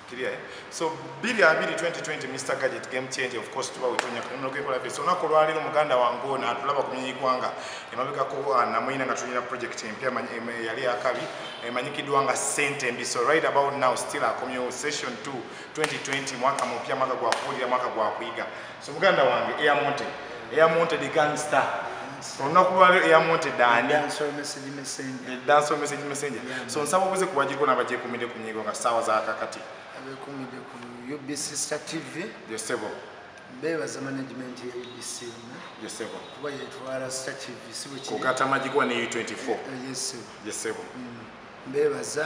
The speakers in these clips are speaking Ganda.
clear. So Billy 2020 Mr. Gadget game changer, of course tuba witunya kunogekola pesa onako lwaliro muganda wango na atulaba kumenyi kwanga emabeka ko namwina ngatunyira project empya yali akabi emanyikidwa nga Sentembi. So right about now still akomyo session 2 2020 mwaka mpya mwaka gwa kulira mwaka gwa kuiga. So muganda wange Airmonte the gangster. Onako lwaliro Airmonte dani Dancehall message messenger. So nsaba buze kuwajiko nabaje kumide kunyigo nga sawa za kakati abekumide ku UBC Star TV Yesebo bebaza management ya UBC Yesebo kuba yetwala Star TV sibo kiri kukata majiko ne U24 Yesebo bebaza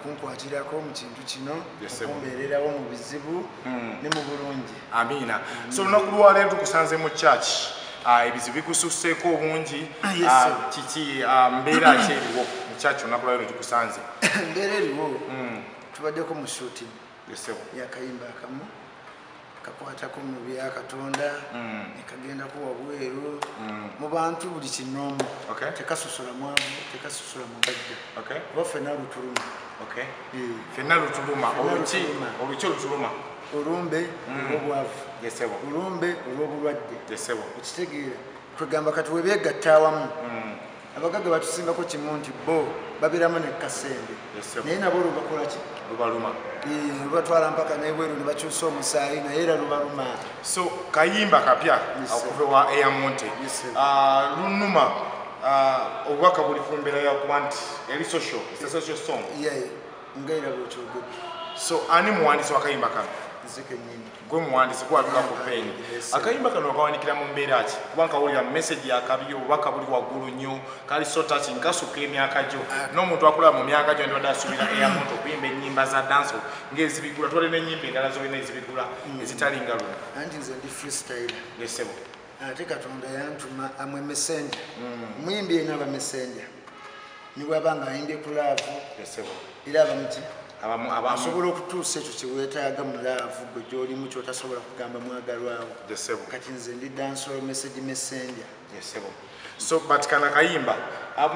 kunkwatirako mu kintu kino okumbeererawo mu bizibu ne mu bulungi. Amina. So nakulwa lero tukusanze mu church ebizibu bikususseko obungi kiki mbeera kyeriwo mu church nakulwa lero tukusanze mbeera eriwo tubaddeko mu shooting Yesebo yakayimba akamu kakwatako mu bya Katonda nekagenda kuwa bweru mu bantu buli kinoomu tekasosola mwavu tekasosola mugajja kuba ffenna lutuluma ffenna lutuluma oluki olutuluma olumbe olw'obwavu olumbe olw'obulwadde ekitegeera kwegamba kati webyegatta awamu abagagga batusingako kimu nti bo babeeramu ne kasembe naye nabo lubakola ki lubaluma lubatwala mpaka nebweru ne bakyusa omusaayi naye era lubaluma. So kayimba kapya okuva wa Airmonte lunuma obubaka buli ku mbeera yakuba nti eri social song ngaera bwekyogedde. So ani muwandiisi wa kayimba kano gwe muwandiisi gwatuka ku peni akayimba kano akawanikira mu mbeera ki kuba nkawulira message yakabi obubaka buli waggulu nnyo kali so touching kasuka emyaka gyo n'omuntu akulaba mu myaka gyo ndwadde asuubira Airmonte okuyimba ennyimba za dancehall ng'ezibigula twale n'ennyimba endala zolina ezibigula ezitali nga luno anti nze ndi freestyle Yesebo ate Katonda yantuma amwe messenger muyimbi yena aba messenger nibwaba nga ayimbye ku laavu era abamuki asobola okutuusa ekyo kyeweetaaga mu laavu gwe gy'olimu kyotasobola kugamba mwagalwawo kati nze ndi dancehall message messenger. So but kana kayimba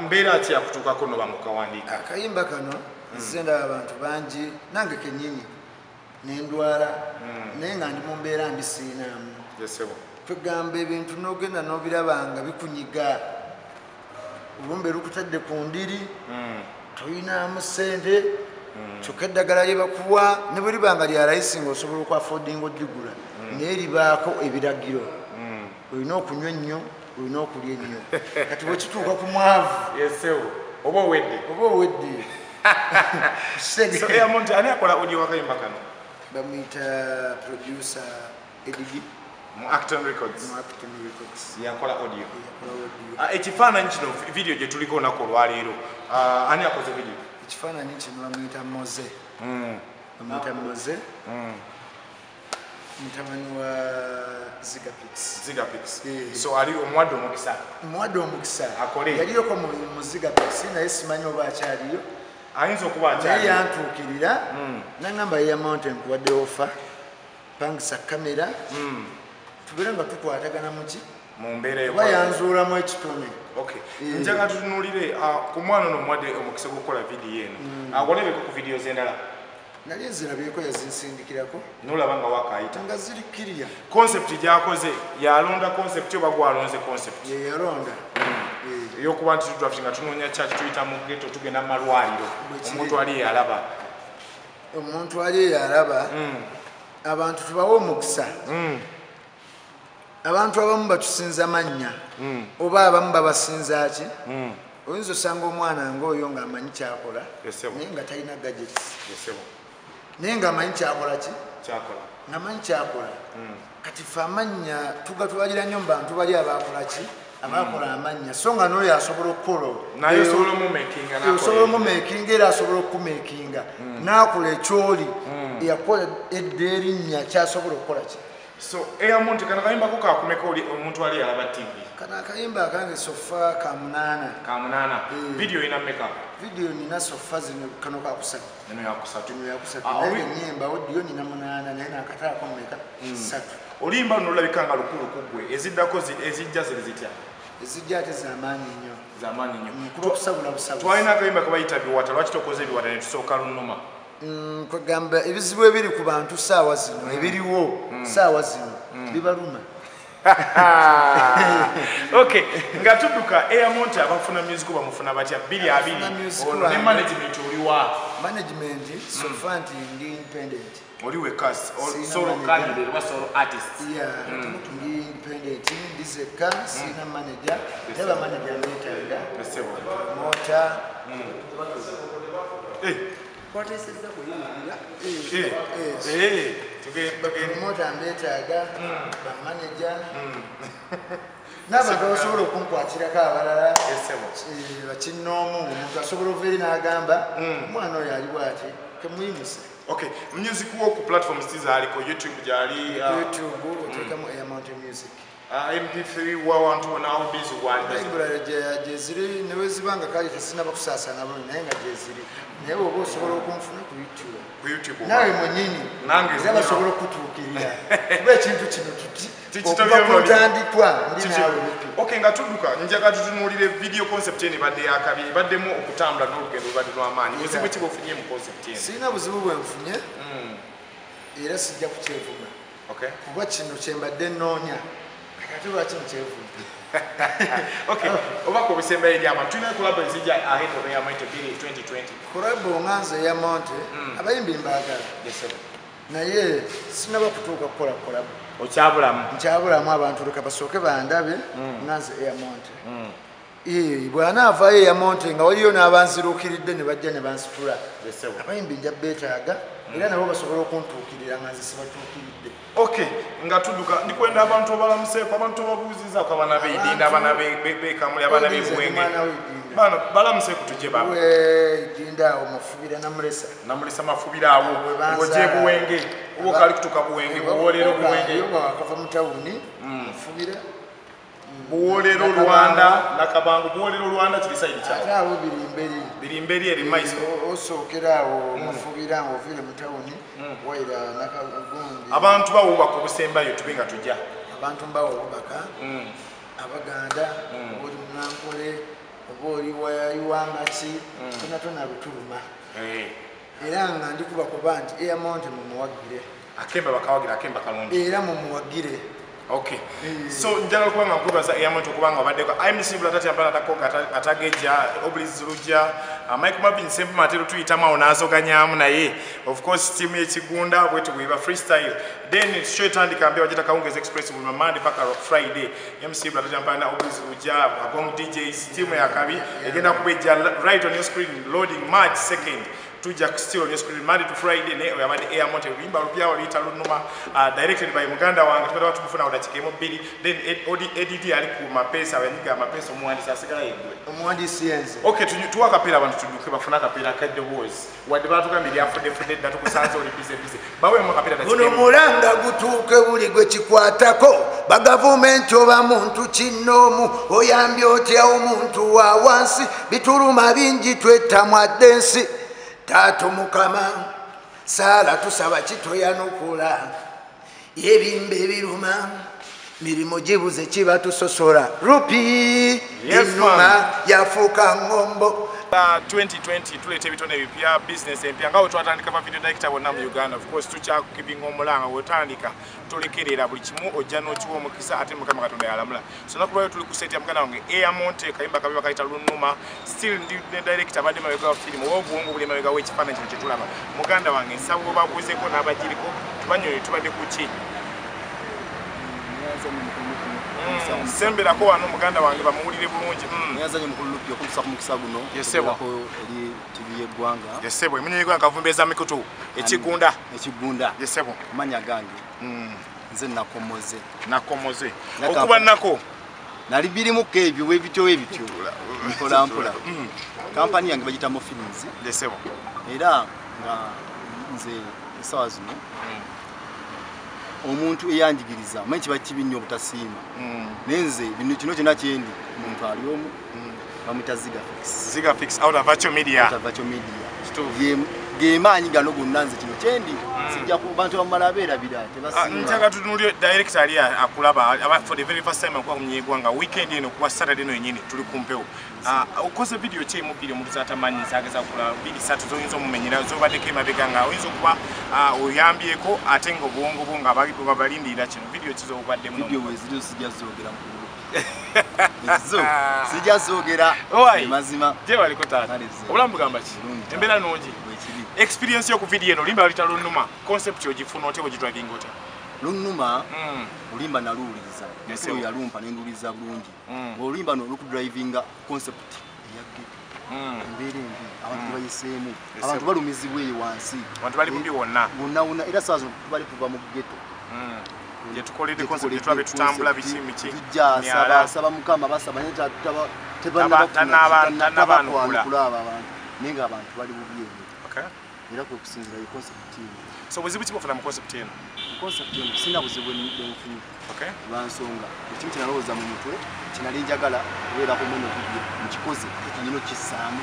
mbeera ati yakutuukako no bamukawandiika akayimba kano nze ndaba abantu bangi nange kennyini nendwala naye nga ndi mu mbeera mbi siinaamu kwegamba ebintu n'ogenda n'obiraba nga bikunyiga olumbe lukutadde ku ndiri toyinaamu ssente kyokka eddagala lye bakuwa ne bwe liba nga lya layisi ng'osobola okwafoodinga odigula naye libaako ebiragiro olina okunywa ennyo olina okulya ennyo kati bwe kituuka ku mwavu oba owedde So Airmonte ani akola audio wakayimba kano bamuyita producer Edigi mu Acton Records yakola audio ekifaananyi kino video gye tuliko olunaku olwaleero ani akoze video ekifaananyi kino bamuyita Moze mutabani wa Zigapix so ali omuwadde omukisa yaliyoko mu Zigapix naye simanyi oba akyaliyo ayinza okuba naye yantuukirira nangamba Airmonte nkuwadde ofa pangisa kamera tubeera nga tukwatagana muki mu mbeera oba yanzuulamu ekitone njaga tutunuulire ku mwana ono omuwadde omukisa gw'okukola vidiyo eno awolereko ku vidiyo z'endala nali nzirabyeko yazinsindikirako nolaba nga wakayita nga ziri kiriya concept gyakoze yalonda concept oba gwalonze concept yeyalonda eyokuba nti tudrafti nga tunoonya kyaki tuyita mu geto tugenda mu malwaliro omuntu ali eyalaba abantu tubawe omukisa abantu abamu batusinza mannya oba abamu babasinza ki oyinza osanga omwana ng'oyo ng'amanyi kyakola naye nga talina gadgets naye ng'amanyi kyakola ki ng'amanyi kyakola kati fe amannya tugatwalira nnyo mu bantu bali abakola ki abakola amannya so nga n'oyo asobola okukola osobola omumekinga era asobola okumekinga n'akola ekyoli eyakola edda erinnya kyasobola okukola ki. So Airmonte kana kayimba ko kakumeko omuntu ali alaba TV kana kayimba akange sofa kamunana video ina meka video nina sofa zino kano kakusatu yakusatu naye nyimba audio nina munana naye nakatala ko meka satu olimba nolabikanga lukulu kugwe eziddako ezijja zitya ezijja zamaanyi nnyo kuba okusabula busabu twalina akayimba kabayita biwata lwaki tokoze biwata ne tusooka lunuma kwegamba ebizibu ebiri ku bantu saawa zino ebiriwo saawa zino bibaluma. Okay, nga tudduka Airmont abafuna music bamufuna batya 220 ono ne management oliwa management so far ndi independent oli we cast solo candidate or solo artist ndi independent ndizeka sina manager never manager netaga mota what is that mota mbetaga ba manager n'abantu basobola okunkwatira abalala bakinoomu omuntu asobola overi n'agamba omwana oyo ali bwati temuyimuse. Okay, music wo ku platforms tizaliko YouTube gyali YouTube oteekamu Airmont music MP3 wawantu nawo bizi wanda gyeziri newezibanga kali tesinaba kusaasana bulungi naye nga gyeziri naye oba osobola okunfuna ku YouTube nawe mwenyini era basobola okutuukirira kuba ekintu kino okuva ku ntandikwa ndi nawe. Okay, nga tudduka njaga tutunuulire video concept eni badde yakabiri baddemu okutambula n'olugendo lubadde lw'amaanyi buzibu ki bwofunye mu concept eni? Sirina buzibu bwe nfunye era sijja kukyevuma kuba kino kyembadde nnoonya ate lwaki nkyevuma. Okay, oba ku bisembayo eby'abantu tulina kolabo ezijja ahead of Airmont 2020 kolabo nganze Airmont abayimbi mbaagala naye sinaba kutuuka kukola kolabo nkyabulamu abantu leka basooke bandabe nganze Airmont bw'anaavaayo Airmont nga waliyo n'abanziruukiridde ne bajja ne bansitula abayimbi nja beetaaga era nabo basobola okuntuukirira nga nze sibatuukiridde. Okay, nga tudduka ndikwenda abantu abalamuseeko abantu ababuuziza ko abana beidinda abana bekamuli abana bebuwenge bano balamuseeko tujje baba idinda awo mafubira namulesa mafubira awo ngoje buwenge obo kali kutuka buwenge buwolero buwenge bakava mu tawuni mafubira buwolero Rwanda nakabango buwolero Rwanda kiri side kya abo birimberi eri maiso osokera awo mafubira ngo vile mu tawuni waira nakagundi abantu bawo bakubusembayo tubinga tujja abantu bawo baka abaganda oli munankole oboli wayiwanga ki tona bituluma era nga ndikuba kuba nti Airmont mumuwagire akemba bakawagira akemba kalungi era mumuwagire. Okay, so njagala kubanga nkubaza Airmont okubanga obaddeko IMC bulatati ambala takoka atageja Obliz Luja Mike Mabin Sempe Matero tuyitamu awo n'azoganyaamu naye of course team y'ekigunda bwetu bweba freestyle then show etandika mbe wajeta Kawungezi Express buli Monday paka Friday MC bulatati ambala na Obliz Luja Agong DJs team ya kabi egenda kubeja right on your screen loading March 2nd tuja still on your screen Monday to Friday ne oyabade Airmont ebimba lupya walita lunuma directed by Muganda wange tubadde watu kufuna udachikemo bili then ADD ali ku mapesa abanyiga amapesa omuwandisa asigala yegwe omuwandisi yenze. Okay, tuwa kapera abantu tuduke bafuna kapera kadde boys wadde batugambira afude datu kusanza oli busy bawe mu kapera dachikemo uno mulanga gutuke buli gwe kikwatako bagavumenti oba muntu kinoomu oyambye otya omuntu wa wansi bituluma bingi twettamwadde ensi Tato Mukama sala tusaba kitoyanukula yebimbe biruma mirimo jibuze kiba tusosola rupi inuma yafuka ngombo 2020 tulete ebitone ebipya business empya nga twatandika ba video director wonna mu Uganda of course tucha kukibinga omulanga wotandika tulekerera buli kimu ojja n'okiwa omukisa ate Mukama Katonda yalamula so nakubayo tuli ku set ya mukana wange Airmont kayimba kabiba kayita lunuma still ndi director badde mabega wa film w'obuwongo buli mabega w'ekifaananyi kino kyetulaba muganda wange nsabo babuuzeko n'abagiriko tubanyoye tubadde ku ki sembera ko wano muganda wange bamuwulire bulungi yazanye mukulu lupyo kumsa kumukisa guno yesebo eri TV y'eggwanga yesebo emunye y'eggwanga kavumbeza mikutu ekigunda yesebo manya gange nze nakomoze okuba nako nali birimu kebyo webityo nkola mpola kampani yange bagitamo films yesebo era nga nze esawa zino omuntu eyanjigiriza manyi kiba kibi nnyo obutasiima nenze bino kino kyonna kyendi omuntu ali omu bamuyita Zigafix out of virtual media ye gemaanyi gano gonna nze kino kyendi sijja ku bantu bamala beerabira tebasinga ntaka tutunulire director ali akulaba for the very first time akuwa kumnyegwanga weekend eno kuwa Saturday no yenyini tuli kumpewo ukoze video che mubiri mu zatamanyi sageza kula 2-3 zoyinzo mumenyera zobadde kemabega nga oyinzo kuba uyambyeko ate ngo bwongo bunga balindira kino video kizo obadde mu video wezizo sijja zogera mu sijja zogera mazima je waliko tata obulambu gamba ki tembera nonji experience yo ku video eno limba litalo numa concept yo gifuna ote ogitwaginga ota lunuma ulimba naluuliza neso yalumpa nenduliza bulungi olimba no look driving concept yagge mbere mbi abantu bayiseemu abantu balumizibwe wansi abantu bali mbi wonna era sazo bali kuva mu ghetto je tukolede concept twabe tutambula bichimichi saba mukama basaba neta tebana ninga abantu bali bubiye okay era ko kusinzira iyi concept so buzibu kibofuna mu concept eno sina buzibu n'enfuni okay bansonga ekintu kinalowooza mu mutwe kinalinjagala kubeera ku muno video mukikoze kinyino kisaamu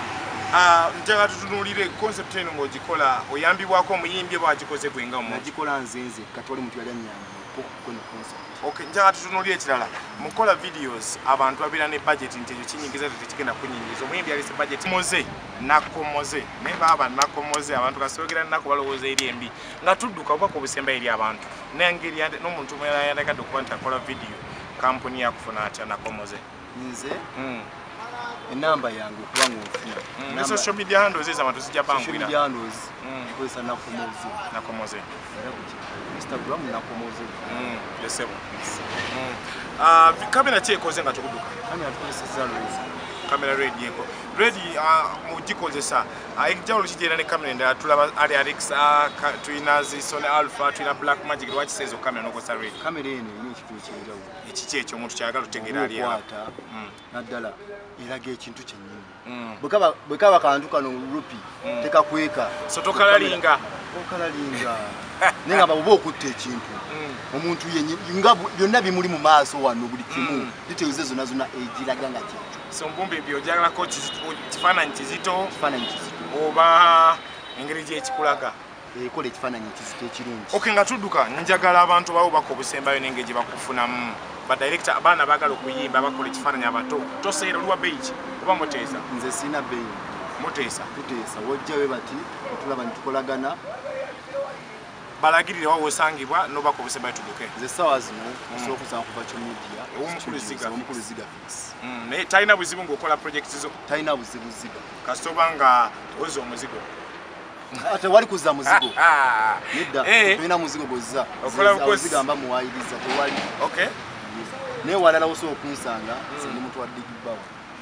ntaka tutunulire concept eno ng'ogikola oyambibwako omuyimbi bwagikoze gwenga omuntu nagikola nzenze kati wali muntu yali anyambi kuno concept okay ntaka tutunulire ekirala mukola videos abantu babeera ne budget nti ekyo kinyingiza tekigenda kunyingiza omuyimbi yalese budget moze nakomoze nebaba nakomoze abantu kasogera nako balowooza eri embi nga tudduka obako obusemba eri abantu nengeri n'omuntu omulala yandakadde okuba nti akola video kampuni yakufuna atya nakomoze nze enamba yange kubanga ofuna social media handles abantu zijja bangwira social media handles kwesa nakomoze Instagram nakomoze yesebo kamera kyekoze nga tukudduka kamera tukozesa lweza kamera ready yeko ready mugikozesa ekijawulo kijera ne kamera endala tulaba ali Alex tuina Sony Alpha tuina Black Magic lwaki sezo kamera nokosa ready kamera eno ine ekitu ekyenjawulo ekiki ekyo omuntu kyagala tutegera ali naddala eraga ekintu kyennyini bwekaba kantu kano rupi tekakweka so tokalalinga nenga baba okutta ekintu omuntu nga byonna bimuli mu maaso wano buli kimu details zonna egiraga nga kintu so mbumbe byojagala ko kifaananyi kizito oba engeri gyekikulaga ekola ekifaananyi kizito ekirungi okay nga tudduka njagala abantu bawo bako obusembayo nenge gye bakufunamu badirector abaana bagala okuyimba bakola ekifaananyi abato toseera oluwa beigi oba muteesa nze sina beigi muteesa tuteesa wojjawe bati tulaba nitukolagana balagirire wawo osangibwa nobako obusembayo tudduke nze sawa zino osobola okusanga kuva kyomedia omukulu ziga naye talina buzibu ng'okola project zo talina buzibu ziga kasitoba nga oza omuzigo ate wali kuza muzigo nedda tulina muzigo gozza ozigamba muwayiriza tewali okay naye walala osobola okunsanga ndi mutu wa Big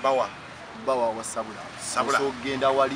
Bawa bawa wa Sabula so genda wali